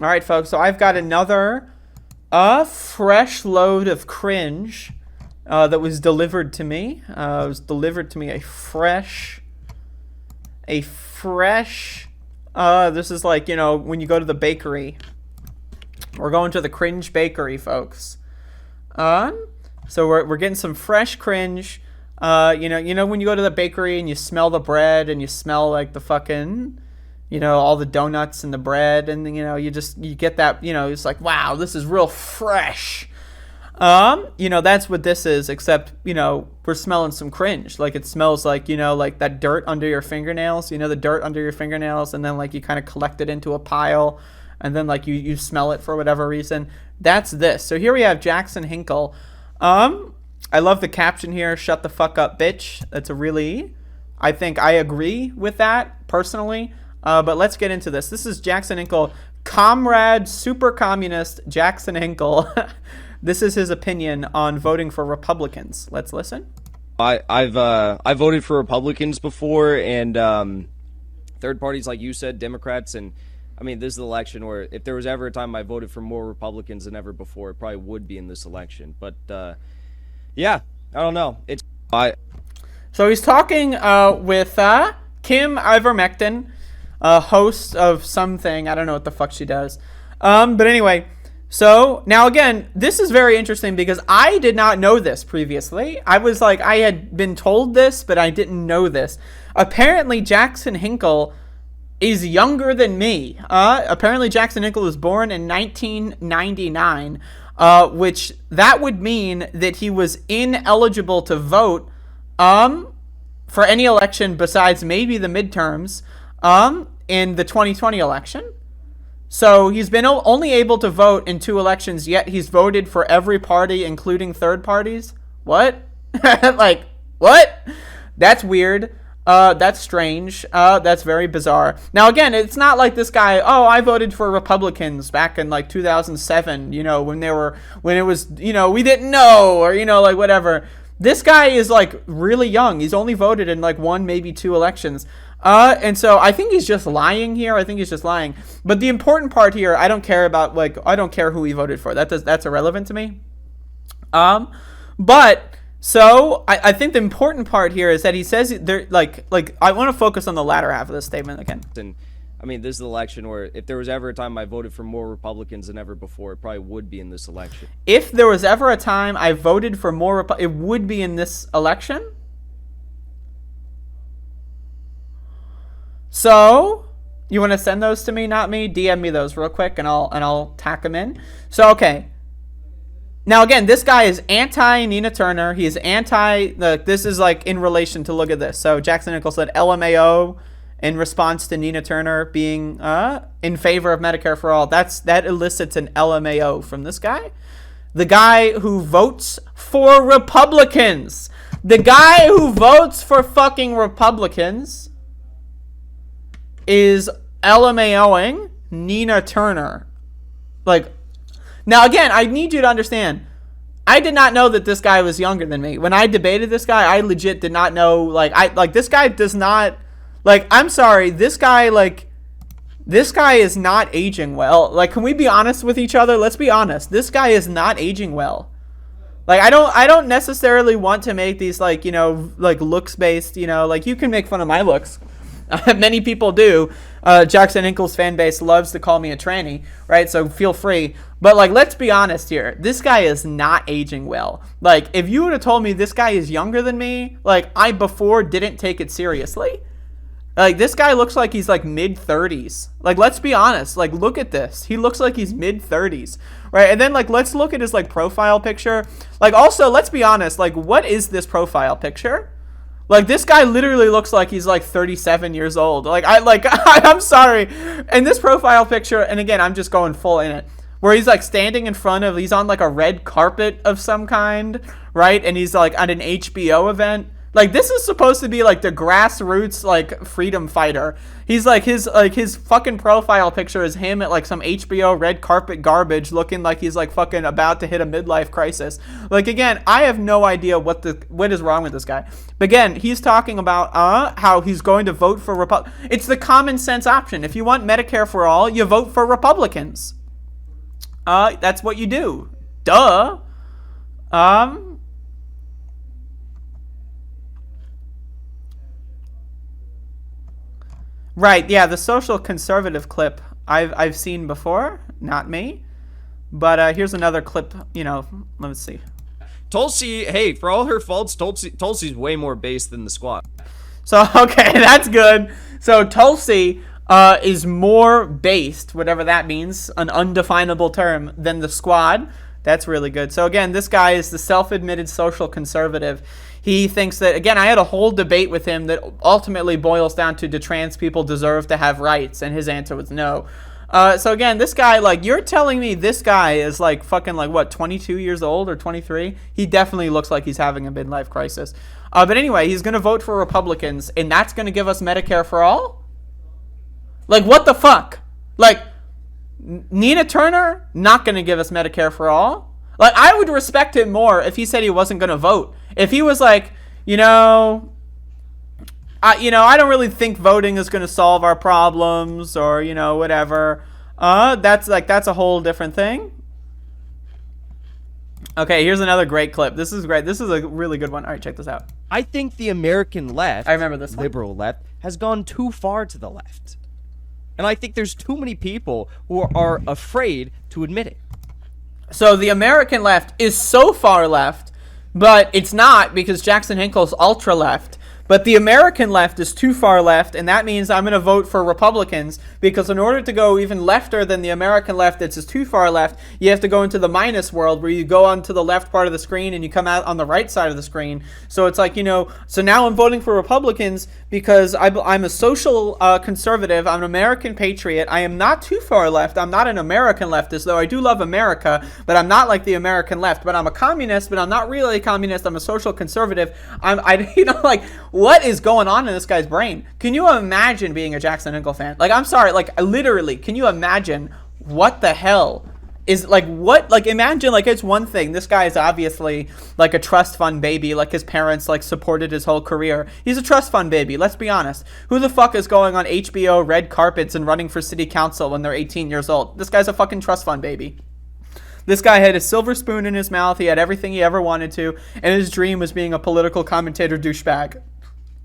All right, folks. So I've got another fresh load of cringe that was delivered to me. It was delivered to me a fresh. This is like, you know, when you go to the bakery. We're going to the cringe bakery, folks. So we're getting some fresh cringe. You know when you go to the bakery and you smell the bread and you smell like the fucking, you know, all the donuts and the bread, and you know, you get that, you know, it's like, wow, this is real fresh. You know, that's what this is, except, you know, we're smelling some cringe. Like, it smells like, you know, like that dirt under your fingernails, you know, the dirt under your fingernails, and then like you kind of collect it into a pile, and then like you smell it for whatever reason. That's this. So here we have Jackson Hinkle. I love the caption here, "Shut the fuck up, bitch." That's a really, I think I agree with that personally. But let's get into this. This is Jackson Hinkle, Comrade, super communist Jackson Hinkle. This is his opinion on voting for Republicans. Let's listen. I voted for Republicans before, and third parties, like you said, Democrats, and I mean, this is an election where if there was ever a time I voted for more Republicans than ever before, it probably would be in this election. But yeah, I don't know. So he's talking with Kim Ivermectin, host of something. I don't know what the fuck she does. But anyway, so now again, this is very interesting because I did not know this previously. I was like, I had been told this, but I didn't know this. Apparently, Jackson Hinkle is younger than me. Apparently, Jackson Hinkle was born in 1999, which that would mean that he was ineligible to vote for any election besides maybe the midterms in the 2020 election. So he's been only able to vote in 2 elections, yet he's voted for every party, including third parties. What? Like, what? That's weird. That's strange. That's very bizarre. Now, again, it's not like this guy, oh, I voted for Republicans back in like 2007, you know, when it was, you know, we didn't know, or, you know, like whatever. This guy is like really young. He's only voted in like 1, maybe 2 elections. And so I think he's just lying here. I think he's just lying. But the important part here, I don't care about, like, I don't care who he voted for. That's irrelevant to me. But so I think the important part here is that he says there, like I want to focus on the latter half of this statement again. And I mean, this is an election where if there was ever a time I voted for more Republicans than ever before, it probably would be in this election. If there was ever a time I voted for more, it would be in this election. So, you want to send those to me, not me? DM me those real quick, and I'll tack them in. So, okay. Now, again, this guy is anti-Nina Turner. He's this is like in relation to, look at this. So, Jackson Hinkle said LMAO in response to Nina Turner being in favor of Medicare for all. That elicits an LMAO from this guy. The guy who votes for Republicans. The guy who votes for fucking Republicans is LMAOing Nina Turner. Like, now again, I need you to understand, I did not know that this guy was younger than me. When I debated this guy, I legit did not know, this guy does not, I'm sorry, this guy is not aging well. Like, can we be honest with each other? Let's be honest. This guy is not aging well. Like, I don't necessarily want to make these, like, you know, like looks based, you know, like you can make fun of my looks. Many people do. Jackson Hinkle's fan base loves to call me a tranny, right? So feel free. But, like, let's be honest here. This guy is not aging well. Like, if you would have told me this guy is younger than me, like, I before didn't take it seriously. Like, this guy looks like he's, like, mid-30s. Like, let's be honest. Like, look at this. He looks like he's mid-30s, right? And then, like, let's look at his, like, profile picture. Like, also, let's be honest. Like, what is this profile picture? Like, this guy literally looks like he's like 37 years old. Like, I'm sorry. And this profile picture, and again, I'm just going full in it, where he's like standing in front of, he's on like a red carpet of some kind, right? And he's like at an HBO event. Like, this is supposed to be like the grassroots like freedom fighter. He's like his fucking profile picture is him at like some HBO red carpet garbage, looking like he's like fucking about to hit a midlife crisis. Like, again, I have no idea what is wrong with this guy. But again, he's talking about how he's going to vote for It's the common sense option. If you want Medicare for all, you vote for Republicans. That's what you do. Duh. Right, yeah, the social conservative clip I've seen before, not me. But here's another clip, let's see. Tulsi, hey, for all her faults, Tulsi's way more base than the squad. So, okay, that's good. So Tulsi is more based, whatever that means, an undefinable term, than the squad. That's really good. So again, this guy is the self-admitted social conservative. He thinks that, again, I had a whole debate with him that ultimately boils down to, do trans people deserve to have rights? And his answer was no. So again, this guy, like, you're telling me this guy is like fucking like what, 22 years old or 23? He definitely looks like he's having a midlife crisis. But anyway, he's going to vote for Republicans, and that's going to give us Medicare for all? Like, what the fuck? Like, Nina Turner, not going to give us Medicare for all? Like, I would respect him more if he said he wasn't going to vote. If he was like, I don't really think voting is going to solve our problems, or, whatever. That's a whole different thing. Okay, here's another great clip. This is great. This is a really good one. All right, check this out. I think the American left, I remember this one. Liberal left, has gone too far to the left. And I think there's too many people who are afraid to admit it. So the American left is so far left, but it's not, because Jackson Hinkle's ultra left. But the American left is too far left, and that means I'm going to vote for Republicans, because in order to go even lefter than the American left that's just too far left, you have to go into the minus world, where you go onto the left part of the screen and you come out on the right side of the screen. So it's like, so now I'm voting for Republicans because I'm a social conservative. I'm an American patriot. I am not too far left. I'm not an American leftist, though I do love America, but I'm not like the American left. But I'm a communist, but I'm not really a communist. I'm a social conservative. What is going on in this guy's brain? Can you imagine being a Jackson Hinkle fan? Like, I'm sorry, like, literally, can you imagine what the hell is, like, what, like, imagine, like, it's one thing. This guy is obviously, like, a trust fund baby. Like, his parents, like, supported his whole career. He's a trust fund baby, let's be honest. Who the fuck is going on HBO red carpets and running for city council when they're 18 years old? This guy's a fucking trust fund baby. This guy had a silver spoon in his mouth. He had everything he ever wanted to, and his dream was being a political commentator douchebag.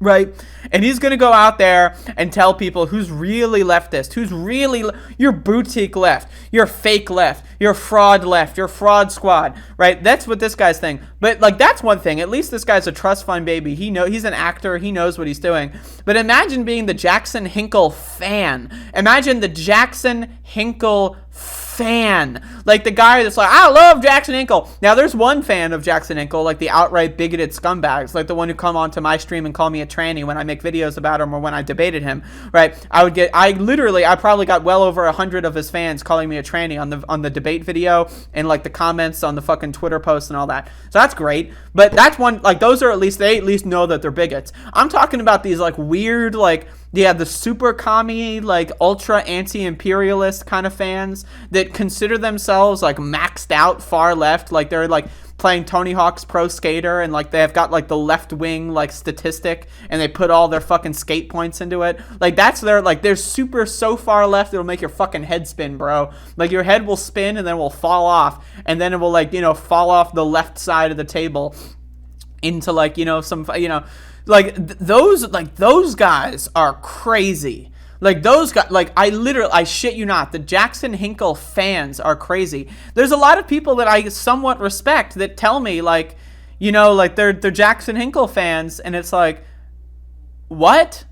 Right? And he's going to go out there and tell people who's really leftist, who's really, you're boutique left, you're fake left, you're fraud left, you're fraud squad, right? That's what this guy's thing. But, like, that's one thing. At least this guy's a trust fund baby. He's an actor. He knows what he's doing. But imagine being the Jackson Hinkle fan. Imagine the Jackson Hinkle fan. Like, the guy that's like, I love Jackson Hinkle. Now, there's one fan of Jackson Hinkle, like the outright bigoted scumbags, like the one who come onto my stream and call me a tranny when I make videos about him or when I debated him, right? I probably got well over 100 of his fans calling me a tranny on the debate video and, like, the comments on the fucking Twitter posts and all that. So that's great. But that's one, like, those are they at least know that they're bigots. I'm talking about these, like, weird, like, the super commie, like, ultra anti-imperialist kind of fans that consider themselves, like, maxed out far left, like they're, like, playing Tony Hawk's Pro Skater, and, like, they have got, like, the left wing, like, statistic, and they put all their fucking skate points into it. Like, that's their, like, they're super so far left it'll make your fucking head spin, bro. Like, your head will spin and then it will fall off, and then it will, like, fall off the left side of the table into, like, some, like, those guys are crazy. Like, those guys, like, I shit you not, the Jackson Hinkle fans are crazy. There's a lot of people that I somewhat respect that tell me, like, like, they're Jackson Hinkle fans, and it's like, what?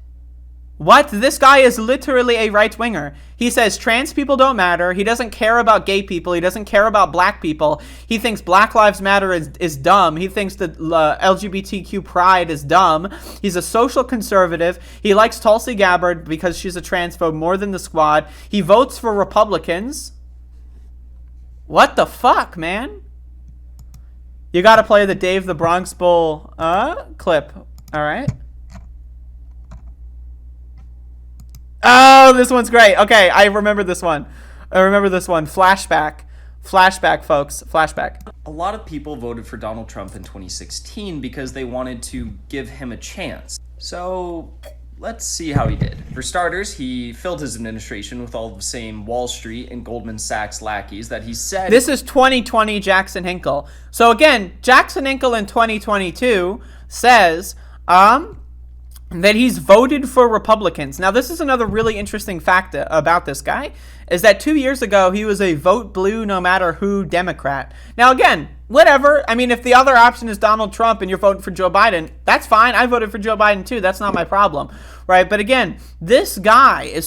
What? This guy is literally a right-winger. He says trans people don't matter. He doesn't care about gay people. He doesn't care about black people. He thinks Black Lives Matter is dumb. He thinks that LGBTQ pride is dumb. He's a social conservative. He likes Tulsi Gabbard because she's a transphobe more than the squad. He votes for Republicans. What the fuck, man? You gotta play the Dave the Bronx Bull clip. All right. Oh, this one's great. Okay, I remember this one. Flashback. Flashback, folks. Flashback. A lot of people voted for Donald Trump in 2016 because they wanted to give him a chance. So let's see how he did. For starters, he filled his administration with all the same Wall Street and Goldman Sachs lackeys that he said... This is 2020 Jackson Hinkle. So again, Jackson Hinkle in 2022 says that he's voted for Republicans. Now, this is another really interesting fact about this guy, is that 2 years ago, he was a vote blue no matter who Democrat. Now, again, whatever. I mean, if the other option is Donald Trump and you're voting for Joe Biden, that's fine. I voted for Joe Biden too. That's not my problem, right? But again, this guy is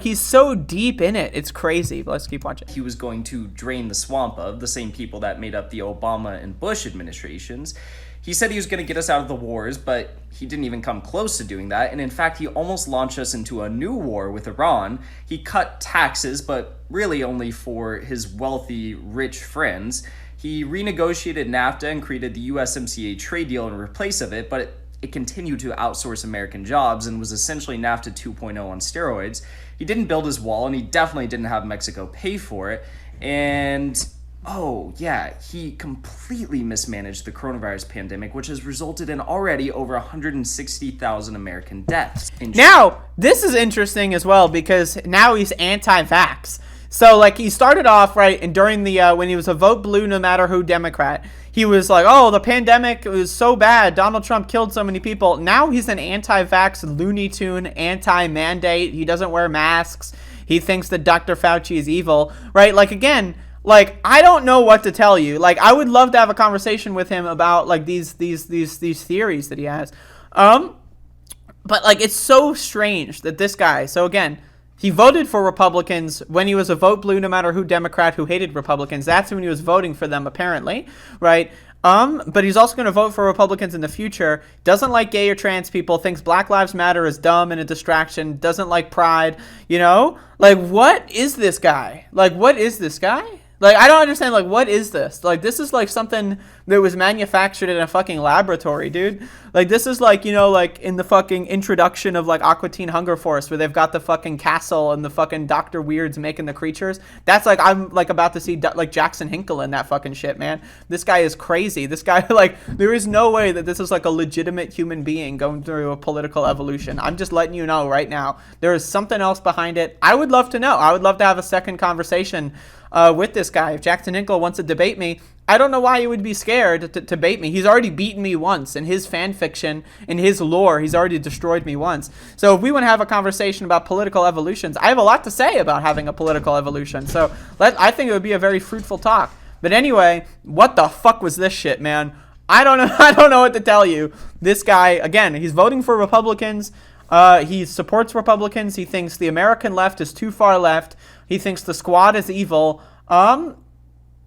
he's so deep in it. It's crazy. But let's keep watching. He was going to drain the swamp of the same people that made up the Obama and Bush administrations. He said he was going to get us out of the wars, but he didn't even come close to doing that. And in fact, he almost launched us into a new war with Iran. He cut taxes, but really only for his wealthy, rich friends. He renegotiated NAFTA and created the USMCA trade deal in replace of it, but it continued to outsource American jobs and was essentially NAFTA 2.0 on steroids. He didn't build his wall, and he definitely didn't have Mexico pay for it. And... oh, yeah, he completely mismanaged the coronavirus pandemic, which has resulted in already over 160,000 American deaths. Now, this is interesting as well because now he's anti-vax. So, he started off, right, and during the, when he was a vote blue no matter who Democrat, he was like, oh, the pandemic was so bad, Donald Trump killed so many people. Now he's an anti-vax Looney Tune, anti-mandate, he doesn't wear masks, he thinks that Dr. Fauci is evil, right? Again... I don't know what to tell you. I would love to have a conversation with him about these theories that he has. But it's so strange that this guy. So again, he voted for Republicans when he was a vote blue, no matter who Democrat who hated Republicans. That's when he was voting for them, apparently, right? But he's also going to vote for Republicans in the future. Doesn't like gay or trans people. Thinks Black Lives Matter is dumb and a distraction. Doesn't like pride. What is this guy? What is this guy? I don't understand, what is this? This is, something that was manufactured in a fucking laboratory, dude. This is, in the fucking introduction of, Aqua Teen Hunger Force, where they've got the fucking castle and the fucking Dr. Weird's making the creatures. That's, I'm, about to see, Jackson Hinkle in that fucking shit, man. This guy is crazy. This guy, there is no way that this is, a legitimate human being going through a political evolution. I'm just letting you know right now. There is something else behind it. I would love to know. I would love to have a second conversation with this guy. If Jackson Hinkle wants to debate me, I don't know why he would be scared to debate me. He's already beaten me once. In his fan fiction, in his lore, he's already destroyed me once. So if we want to have a conversation about political evolutions, I have a lot to say about having a political evolution. So I think it would be a very fruitful talk. But anyway, what the fuck was this shit, man? I don't know. I don't know what to tell you. This guy, again, he's voting for Republicans. He supports Republicans. He thinks the American left is too far left. He thinks the squad is evil.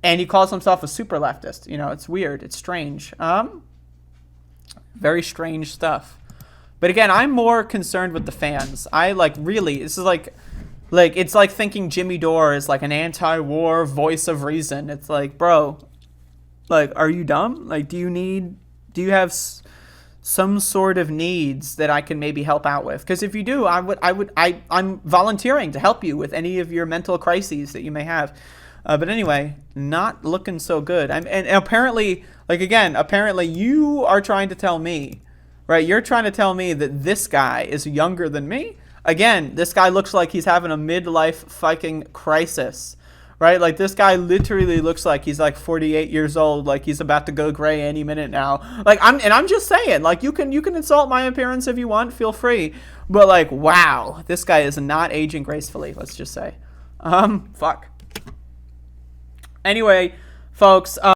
And he calls himself a super leftist. It's weird. It's strange. Very strange stuff. But again, I'm more concerned with the fans. Really, this is it's like thinking Jimmy Dore is an anti-war voice of reason. It's bro, are you dumb? Do you have some sort of needs that I can maybe help out with? Because if you do, I'm volunteering to help you with any of your mental crises that you may have. But anyway, not looking so good. And apparently, apparently you are trying to tell me, right? You're trying to tell me that this guy is younger than me. Again, this guy looks like he's having a midlife fucking crisis, right? This guy literally looks like he's 48 years old, he's about to go gray any minute now. I'm just saying, you can insult my appearance if you want, feel free. But wow, this guy is not aging gracefully, let's just say. Fuck. Anyway, folks,